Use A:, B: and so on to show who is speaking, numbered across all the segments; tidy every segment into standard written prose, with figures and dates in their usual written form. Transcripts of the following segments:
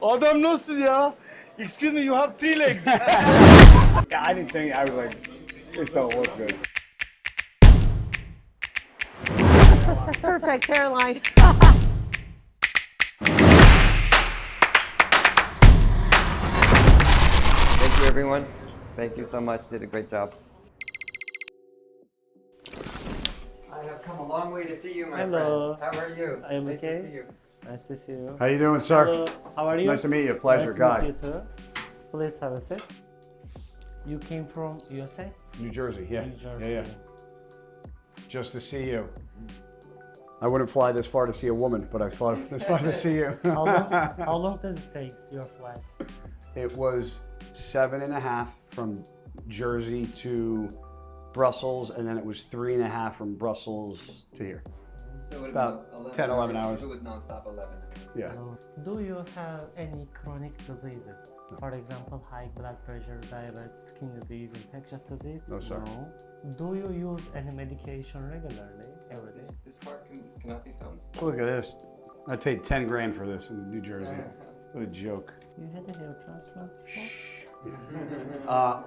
A: Adam nasıl ya? Excuse me, you have 3 legs.
B: Yeah, I didn't say. I was like, this don't look good.
C: Perfect hairline.
D: Thank you, everyone. Thank you so much. Did a great job. I have come a long way to see you, my
E: Hello.
D: friend. How are you?
E: I am
D: nice
E: okay.
D: to see you.
E: Nice to see you.
B: How you doing, sir?
E: Hello. How are you?
B: Nice to meet you. Pleasure,
E: Nice
B: guy.
E: to meet you too. Please have a seat. You came from USA?
B: New Jersey, yeah.
E: New Jersey.
B: Yeah. Just to see you. I wouldn't fly this far to see a woman, but I flew this far to see you.
E: How long does it take your flight?
B: It was 7.5 from Jersey to Brussels, and then it was 3.5 from Brussels to here.
D: So it would
B: About
D: have been
B: 10, 11 hours.
D: If it was nonstop 11.
B: Yeah.
E: Do you have any chronic diseases? For example, high blood pressure, diabetes, skin disease, infectious disease?
B: No, sir.
E: No. Do you use any medication regularly? Every day?
D: This part cannot be filmed.
B: Look at this. I paid 10 grand for this in New Jersey. What a joke.
E: You had a hair transplant before?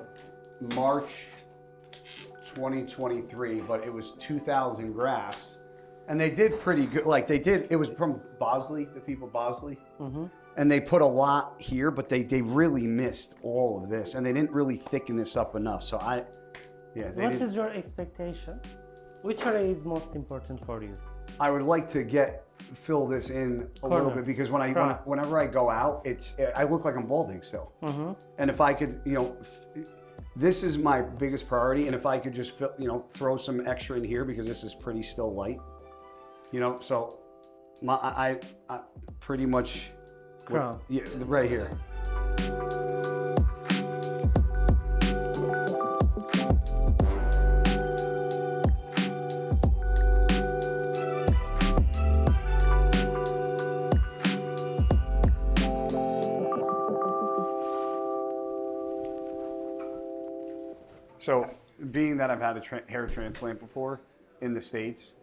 B: March 2023, but it was 2,000 grafts. And they did pretty good. Like it was from Bosley, the people Bosley.
E: Mm-hmm.
B: And they put a lot here, but they really missed all of this. And they didn't really thicken this up enough. So
E: What is your expectation? Which area is most important for you?
B: I would like to fill this in a little bit, because whenever I go out, I look like I'm balding still.
E: Mm-hmm.
B: And if I could, this is my biggest priority. And if I could just throw some extra in here, because this is pretty still light, so I pretty much,
E: Crown.
B: Yeah, right here. So, being that I've had a hair transplant before in the States,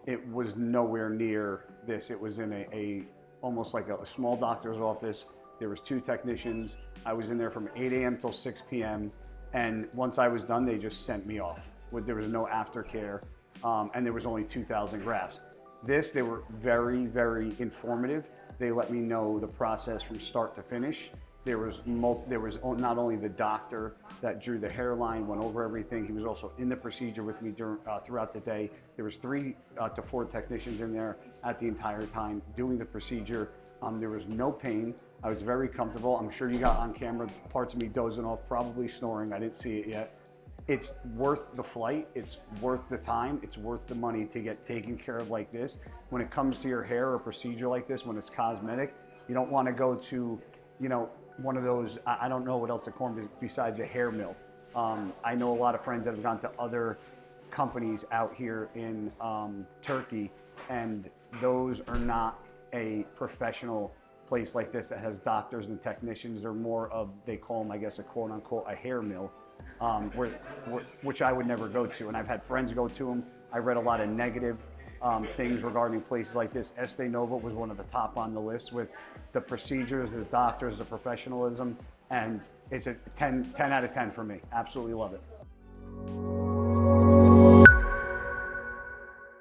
B: it was nowhere near this. It was in almost like a small doctor's office. There was 2 technicians. I was in there from 8 a.m. till 6 p.m. And once I was done, they just sent me off. There was no aftercare, and there was only 2,000 grafts. They were very, very informative. They let me know the process from start to finish. There was not only the doctor that drew the hairline, went over everything. He was also in the procedure with me throughout the day. There was 3 to 4 technicians in there at the entire time doing the procedure. There was no pain. I was very comfortable. I'm sure you got on camera parts of me dozing off, probably snoring. I didn't see it yet. It's worth the flight. It's worth the time. It's worth the money to get taken care of like this. When it comes to your hair or procedure like this, when it's cosmetic, you don't want to go to, one of those, I don't know what else to call them besides a hair mill. I know a lot of friends that have gone to other companies out here in Turkey, and those are not a professional place like this that has doctors and technicians. They're more of, they call them, I guess, a quote unquote, a hair mill, which I would never go to. And I've had friends go to them. I read a lot of negative things regarding places like this. Estenove was one of the top on the list with the procedures, the doctors, the professionalism, and it's a 10 out of 10 for me. Absolutely love it.